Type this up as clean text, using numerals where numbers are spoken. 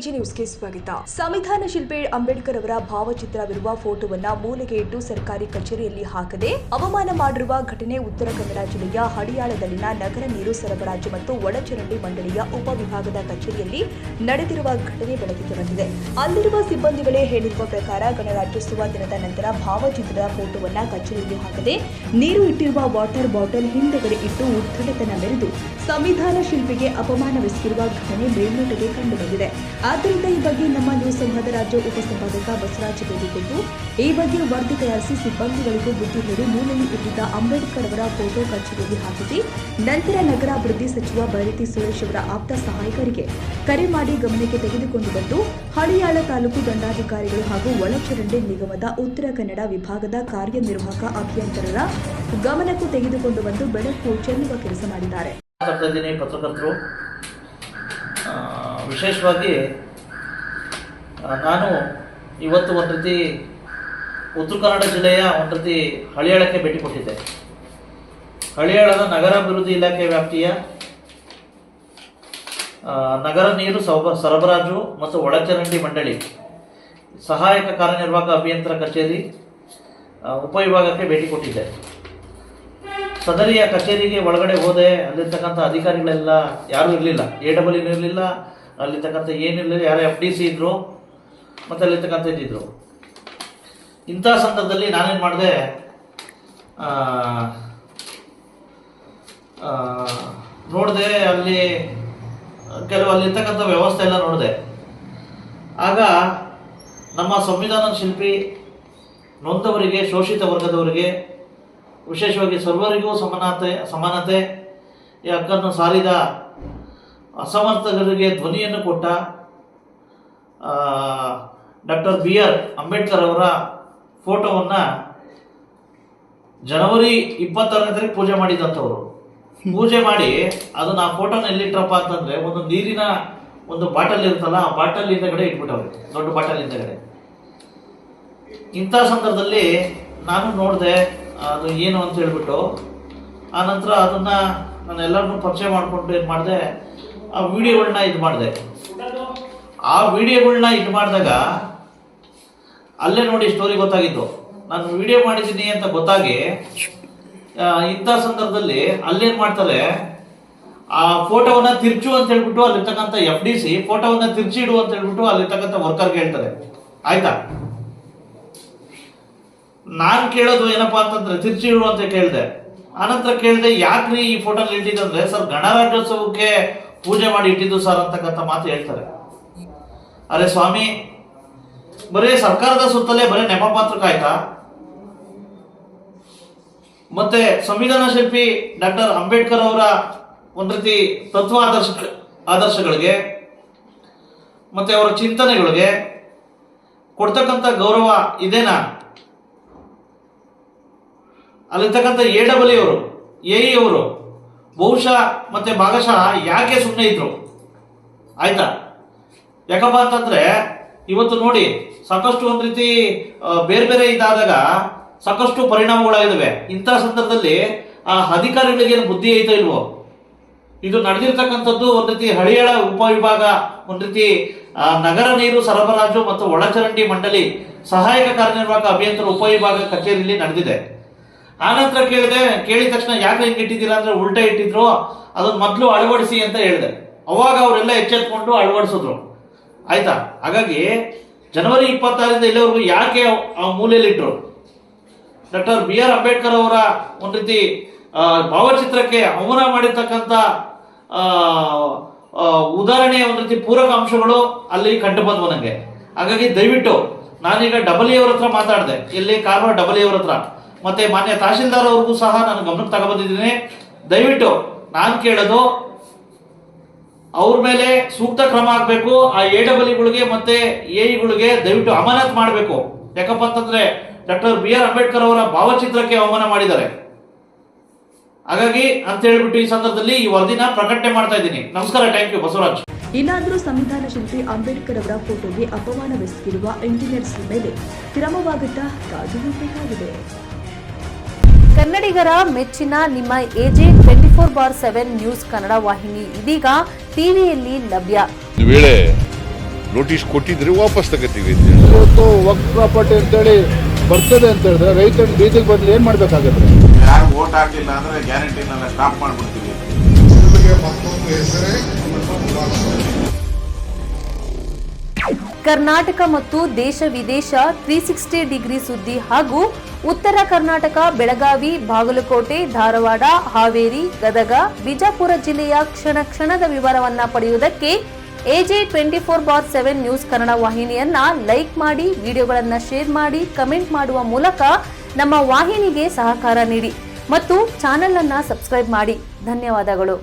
KG ನ್ಯೂಸ್ಗೆ ಸ್ವಾಗತ. ಸಂವಿಧಾನ ಶಿಲ್ಪಿ ಅಂಬೇಡ್ಕರ್ ಅವರ ಭಾವಚಿತ್ರವಿರುವ ಫೋಟೋವನ್ನ ಮೂಲೆಗೆ ಇಟ್ಟು ಸರ್ಕಾರಿ ಕಚೇರಿಯಲ್ಲಿ ಹಾಕದೆ ಅವಮಾನ ಮಾಡಿರುವ ಘಟನೆ ಉತ್ತರ ಕನ್ನಡ ಜಿಲ್ಲೆಯ ಹಳಿಯಾಳದಲ್ಲಿನ ನಗರ ನೀರು ಸರಬರಾಜು ಮತ್ತು ಒಳಚರಂಡಿ ಮಂಡಳಿಯ ಉಪವಿಭಾಗದ ಕಚೇರಿಯಲ್ಲಿ ನಡೆದಿರುವ ಘಟನೆ ಬೆಳಕಿಗೆ ಬಂದಿದೆ. ಅಲ್ಲಿರುವ ಸಿಬ್ಬಂದಿಗಳೇ ಹೇಳಿರುವ ಪ್ರಕಾರ ಗಣರಾಜ್ಯೋತ್ಸವ ದಿನದ ನಂತರ ಭಾವಚಿತ್ರದ ಫೋಟೋವನ್ನ ಕಚೇರಿಯಲ್ಲಿ ಹಾಕದೆ ನೀರು ಇಟ್ಟಿರುವ ವಾಟರ್ ಬಾಟಲ್ ಹಿಂದೆಗಡೆ ಇಟ್ಟು ಉದ್ದಟತನ ಮೆರೆದು ಸಂವಿಧಾನ ಶಿಲ್ಪಿಗೆ ಅಪಮಾನವೆಸಗಿರುವ ಘಟನೆ ಮೇಲ್ನೋಟಕ್ಕೆ ಕಂಡುಬಂದಿದೆ. ಆದ್ದರಿಂದ ಈ ಬಗ್ಗೆ ನಮ್ಮ ನ್ಯೂಸ್ ಸಂಘದ ರಾಜ್ಯ ಉಪಸಂಪಾದಕ ಬಸವರಾಜ್ ಭೇಟಿ ಕೊಟ್ಟು ಈ ಬಗ್ಗೆ ವರದಿ ತಯಾರಿಸಿ ಸಿಬ್ಬಂದಿಗಳಿಗೂ ಬುದ್ಧಿ ಹೇಳಿ ಮೂಲೆಯಲ್ಲಿ ಇಟ್ಟಿದ್ದ ಅಂಬೇಡ್ಕರ್ ಅವರ ಫೋಟೋ ಕಚೇರಿಯಲ್ಲಿ ಹಾಕಿಸಿ ನಂತರ ನಗರಾಭಿವೃದ್ಧಿ ಸಚಿವ ಬೈರತಿ ಸುರೇಶ್ ಅವರ ಆಪ್ತ ಸಹಾಯಕರಿಗೆ ಕರೆ ಮಾಡಿ ಗಮನಕ್ಕೆ ತೆಗೆದುಕೊಂಡು ಬಂದು ಹಳಿಯಾಳ ತಾಲೂಕು ದಂಡಾಧಿಕಾರಿಗಳು ಹಾಗೂ ಒಳಚರಂಡಿ ನಿಗಮದ ಉತ್ತರ ಕನ್ನಡ ವಿಭಾಗದ ಕಾರ್ಯನಿರ್ವಾಹಕ ಅಭಿಯಂತರರ ಗಮನಕ್ಕೂ ತೆಗೆದುಕೊಂಡು ಬಂದು ಬೆಳಕು ಚೆಲ್ಲುವ ಕೆಲಸ ಮಾಡಿದ್ದಾರೆ. ಪತ್ರಕರ್ತರು ವಿಶೇಷವಾಗಿ ನಾನು ಇವತ್ತು ಒಂದು ರೀತಿ ಉತ್ತರ ಕನ್ನಡ ಜಿಲ್ಲೆಯ ಒಂದು ರೀತಿ ಹಳಿಯಾಳಕ್ಕೆ ಭೇಟಿ ಕೊಟ್ಟಿದ್ದೆ. ಹಳಿಯಾಳದ ನಗರಾಭಿವೃದ್ಧಿ ಇಲಾಖೆ ವ್ಯಾಪ್ತಿಯ ನಗರ ನೀರು ಸರಬರಾಜು ಮತ್ತು ಒಳಚರಂಡಿ ಮಂಡಳಿ ಸಹಾಯಕ ಕಾರ್ಯನಿರ್ವಾಹಕ ಅಭಿಯಂತರ ಕಚೇರಿ ಉಪವಿಭಾಗಕ್ಕೆ ಭೇಟಿ ಕೊಟ್ಟಿದ್ದೆ. ಸದರಿಯ ಕಚೇರಿಗೆ ಒಳಗಡೆ ಹೋದೆ. ಅಲ್ಲಿರ್ತಕ್ಕಂಥ ಅಧಿಕಾರಿಗಳೆಲ್ಲ ಯಾರೂ ಇರಲಿಲ್ಲ, AWN ಇರಲಿಲ್ಲ, ಅಲ್ಲಿರ್ತಕ್ಕಂಥ ಏನಿರಲಿಲ್ಲ, ಯಾರೋ FDC ಇದ್ದರು ಮತ್ತು ಅಲ್ಲಿರ್ತಕ್ಕಂಥ ಇದ್ದಿದ್ರು. ಇಂಥ ಸಂದರ್ಭದಲ್ಲಿ ನಾನೇನು ಮಾಡಿದೆ, ನೋಡಿದೆ ಅಲ್ಲಿ ಕೆಲವು ಅಲ್ಲಿರ್ತಕ್ಕಂಥ ವ್ಯವಸ್ಥೆ ಎಲ್ಲ ನೋಡಿದೆ. ಆಗ ನಮ್ಮ ಸಂವಿಧಾನ ಶಿಲ್ಪಿ ನೊಂದವರಿಗೆ, ಶೋಷಿತ ವರ್ಗದವರಿಗೆ, ವಿಶೇಷವಾಗಿ ಸರ್ವರಿಗೂ ಸಮಾನತೆ ಈ ಹಕ್ಕನ್ನು ಸಾರಿದ ಅಸಮರ್ಥರಿಗೆ ಧ್ವನಿಯನ್ನು ಕೊಟ್ಟ ಡಾಕ್ಟರ್ BR ಅಂಬೇಡ್ಕರ್ ಅವರ ಫೋಟೋವನ್ನು ಜನವರಿ 26ನೇ ಪೂಜೆ ಮಾಡಿದಂಥವ್ರು. ಪೂಜೆ ಮಾಡಿ ಅದನ್ನು ಆ ಫೋಟೋನ ಎಲ್ಲಿಟ್ರಪ್ಪ ಅಂತಂದರೆ ಒಂದು ನೀರಿನ ಒಂದು ಬಾಟಲ್ ಇರುತ್ತಲ್ಲ, ಆ ಬಾಟಲ್ ಹಿಂದಗಡೆ ಇಟ್ಬಿಟ್ಟವ್ರು, ದೊಡ್ಡ ಬಾಟಲ್ ಹಿಂದಗಡೆ. ಇಂಥ ಸಂದರ್ಭದಲ್ಲಿ ನಾನು ನೋಡಿದೆ ಅದು ಏನು ಅಂತ ಹೇಳ್ಬಿಟ್ಟು, ಆನಂತರ ಅದನ್ನು ನಾನು ಎಲ್ಲರನ್ನೂ ಪರಿಚಯ ಮಾಡಿಕೊಂಡು ಏನು ಮಾಡಿದೆ, ಆ ವಿಡಿಯೋಗಳನ್ನ ಇದು ಮಾಡಿದೆ. ಆ ವಿಡಿಯೋಗಳನ್ನ ಇದು ಮಾಡಿದಾಗ ಅಲ್ಲೇ ನೋಡಿ ಸ್ಟೋರಿ ಗೊತ್ತಾಗಿದ್ದು. ನಾನು ವಿಡಿಯೋ ಮಾಡಿದ್ದೀನಿ ಅಂತ ಗೊತ್ತಾಗಿ ಇಂಥ ಸಂದರ್ಭದಲ್ಲಿ ಅಲ್ಲೇನು ಮಾಡ್ತಾರೆ, ಆ ಫೋಟೋವನ್ನು ತಿರ್ಚು ಅಂತ ಹೇಳ್ಬಿಟ್ಟು ಅಲ್ಲಿರ್ತಕ್ಕಂಥ FDC ಫೋಟೋವನ್ನು ತಿರ್ಚಿಡು ಅಂತ ಹೇಳ್ಬಿಟ್ಟು ಅಲ್ಲಿರ್ತಕ್ಕಂಥ ವರ್ಕರ್ಗೆ ಹೇಳ್ತಾರೆ. ಆಯ್ತಾ, ನಾನು ಕೇಳೋದು ಏನಪ್ಪಾ ಅಂತಂದ್ರೆ ತಿರ್ಚಿಡು ಅಂತ ಕೇಳಿದೆ. ಆನಂತರ ಕೇಳಿದೆ, ಯಾಕ್ರಿ ಈ ಫೋಟೋ ಇಟ್ಟಿದ್ದಂದ್ರೆ, ಸರ್ ಗಣರಾಜ್ಯೋತ್ಸವಕ್ಕೆ ಪೂಜೆ ಮಾಡಿ ಇಟ್ಟಿದ್ದು ಸರ್ ಅಂತಕ್ಕಂಥ ಮಾತು ಹೇಳ್ತಾರೆ. ಅರೆ ಸ್ವಾಮಿ, ಬರೀ ಸರ್ಕಾರದ ಸುತ್ತಲೇ ಬರೀ ನೆಪ ಮಾತ್ರಕ್ಕಾಯ್ತಾ? ಮತ್ತೆ ಸಂವಿಧಾನ ಶಿಲ್ಪಿ ಡಾಕ್ಟರ್ ಅಂಬೇಡ್ಕರ್ ಅವರ ಒಂದು ರೀತಿ ತತ್ವ ಆದರ್ಶಗಳಿಗೆ ಮತ್ತೆ ಅವರ ಚಿಂತನೆಗಳಿಗೆ ಕೊಡ್ತಕ್ಕಂಥ ಗೌರವ ಇದೇನಾ? ಅಲ್ಲಿರ್ತಕ್ಕಂಥ AWN ಅವರು, AE ಅವರು ಬಹುಶಃ ಮತ್ತೆ ಭಾಗಶಃ ಯಾಕೆ ಸುಮ್ಮನೆ ಇದ್ರು? ಆಯ್ತಾ, ಯಾಕಪ್ಪ ಅಂತಂದ್ರೆ ಇವತ್ತು ನೋಡಿ ಸಾಕಷ್ಟು ಒಂದು ರೀತಿ ಬೇರೆ ಬೇರೆ ಇದಾದಾಗ ಸಾಕಷ್ಟು ಪರಿಣಾಮಗಳಾಗಿದ್ದಾವೆ. ಇಂಥ ಸಂದರ್ಭದಲ್ಲಿ ಆ ಅಧಿಕಾರಿಗಳಿಗೆ ಏನು ಬುದ್ಧಿ ಐತೋ ಇಲ್ವೋ? ಇದು ನಡೆದಿರ್ತಕ್ಕಂಥದ್ದು ಒಂದು ರೀತಿ ಹಳಿಯಾಳ ಉಪವಿಭಾಗ, ಒಂದು ರೀತಿ ನಗರ ನೀರು ಸರಬರಾಜು ಮತ್ತು ಒಳಚರಂಡಿ ಮಂಡಳಿ ಸಹಾಯಕ ಕಾರ್ಯನಿರ್ವಾಹಕ ಅಭಿಯಂತರ ಉಪವಿಭಾಗ ಕಚೇರಿಯಲ್ಲಿ ನಡೆದಿದೆ. ಆನಂತರ ಕೇಳಿದ ತಕ್ಷಣ ಯಾಕೆ ಹಿಂಗೆ ಇಟ್ಟಿದ್ದೀರಾ ಅಂದ್ರೆ ಉಲ್ಟಾ ಇಟ್ಟಿದ್ರು, ಅದನ್ನ ಮೊದಲು ಅಳವಡಿಸಿ ಅಂತ ಹೇಳಿದೆ. ಅವಾಗ ಅವರೆಲ್ಲ ಎಚ್ಚೆತ್ಕೊಂಡು ಅಳವಡಿಸಿದ್ರು. ಆಯ್ತಾ, ಹಾಗಾಗಿ ಜನವರಿ 26ರಿಂದ ಇಲ್ಲಿವರೆಗೂ ಯಾಕೆ ಆ ಮೂಲೆಯಲ್ಲಿ ಇಟ್ರು? ಡಾಕ್ಟರ್ BR ಅಂಬೇಡ್ಕರ್ ಅವರ ಒಂದು ರೀತಿ ಭಾವಚಿತ್ರಕ್ಕೆ ಅವಮಾನ ಮಾಡಿರ್ತಕ್ಕಂಥ ಉದಾಹರಣೆಯ ಒಂದು ರೀತಿ ಪೂರಕ ಅಂಶಗಳು ಅಲ್ಲಿ ಕಂಡು ಬಂದ್ವು ನನಗೆ. ಹಾಗಾಗಿ ದಯವಿಟ್ಟು ನಾನೀಗ WE ಅವ್ರ ಹತ್ರ ಮಾತಾಡಿದೆ, ಇಲ್ಲಿ ಕಾರವಾರ WE ಅವ್ರ ಹತ್ರ, ಮತ್ತೆ ಮಾನ್ಯ ತಹಶೀಲ್ದಾರ್ ಅವ್ರಿಗೂ ಸಹ ನಾನು ಗಮನಕ್ಕೆ ತಗೊಬಂದಿದ್ದೀನಿ. ದಯವಿಟ್ಟು ನಾನು ಕೇಳೋದು, ಅವ್ರ ಮೇಲೆ ಸೂಕ್ತ ಕ್ರಮ ಆಗಬೇಕು. ಆ AWNಗಳಿಗೆ ಮತ್ತೆ AEಗಳಿಗೆ ದಯವಿಟ್ಟು ಅಮಾನತ್ ಮಾಡಬೇಕು. ಯಾಕಪ್ಪ ಅಂತಂದ್ರೆ ಡಾಕ್ಟರ್ BR ಅಂಬೇಡ್ಕರ್ ಅವರ ಭಾವಚಿತ್ರಕ್ಕೆ ಅವಮಾನ ಮಾಡಿದ್ದಾರೆ. ಹಾಗಾಗಿ ಅಂತ ಹೇಳ್ಬಿಟ್ಟು ಈ ಸಂದರ್ಭದಲ್ಲಿ ಈ ವರದಿನ ಪ್ರಕಟಣೆ ಮಾಡ್ತಾ ಇದ್ದೀನಿ. ನಮಸ್ಕಾರ, ಥ್ಯಾಂಕ್ ಯು ಬಸವರಾಜ್. ಇನ್ನಾದರೂ ಸಂವಿಧಾನ ಶಿಲ್ಪಿ ಅಂಬೇಡ್ಕರ್ ಅವರ ಫೋಟೋಗೆ ಅಪಮಾನವೆಸಗಿರುವ ಇಂಜಿನಿಯರ್ಸ್ ಮೇಲೆ ಕ್ರಮವಾಗುತ್ತಾ ಕಾದು ನೋಡಬೇಕಾಗಿದೆ. ಕನ್ನಡಿಗರ ಮೆಚ್ಚಿನ ನಿಮ್ಮ AJ 24/7 ನ್ಯೂಸ್ ಕನ್ನಡ ವಾಹಿನಿ ಇದೀಗ ಟಿವಿಯಲ್ಲಿ ಲಭ್ಯ. ನೋಟಿಸ್ ಕೊಟ್ಟಿದ್ರೆ ವಾಪಸ್ ತಗೋತೀವಿ ಅಂತ. ಇವತ್ತು ವಕ್ಫ್ ಪ್ರಾಪರ್ಟಿ ಅಂತೇಳಿ ಬರ್ತದೆ ಅಂತ ಹೇಳಿದ್ರೆ ರೈತರು ಬೀದಿಗೆ ಬಂದು ಏನ್ ಮಾಡ್ಬೇಕಾಗತ್ತೆ? ಯಾರು ವೋಟ್ ಹಾಕಿಲ್ಲ ಅಂದ್ರೆ ಗ್ಯಾರಂಟಿನೆಲ್ಲ ಸ್ಟಾಪ್ ಮಾಡ್ಬಿಡ್ತೀವಿ. ಕರ್ನಾಟಕ ಮತ್ತು ದೇಶ ವಿದೇಶ 360 ಡಿಗ್ರಿ ಸುದ್ದಿ ಹಾಗೂ ಉತ್ತರ ಕರ್ನಾಟಕ ಬೆಳಗಾವಿ, ಬಾಗಲಕೋಟೆ, ಧಾರವಾಡ, ಹಾವೇರಿ, ಗದಗ, ಬಿಜಾಪುರ ಜಿಲ್ಲೆಯ ಕ್ಷಣ ಕ್ಷಣದ ವಿವರವನ್ನ ಪಡೆಯುವುದಕ್ಕೆ AJ 24/7 ನ್ಯೂಸ್ ಕನ್ನಡ ವಾಹಿನಿಯನ್ನ ಲೈಕ್ ಮಾಡಿ, ವಿಡಿಯೋಗಳನ್ನ ಶೇರ್ ಮಾಡಿ, ಕಮೆಂಟ್ ಮಾಡುವ ಮೂಲಕ ನಮ್ಮ ವಾಹಿನಿಗೆ ಸಹಕಾರ ನೀಡಿ ಮತ್ತು ಚಾನೆಲ್ ಅನ್ನ ಸಬ್ಸ್ಕ್ರೈಬ್ ಮಾಡಿ. ಧನ್ಯವಾದಗಳು.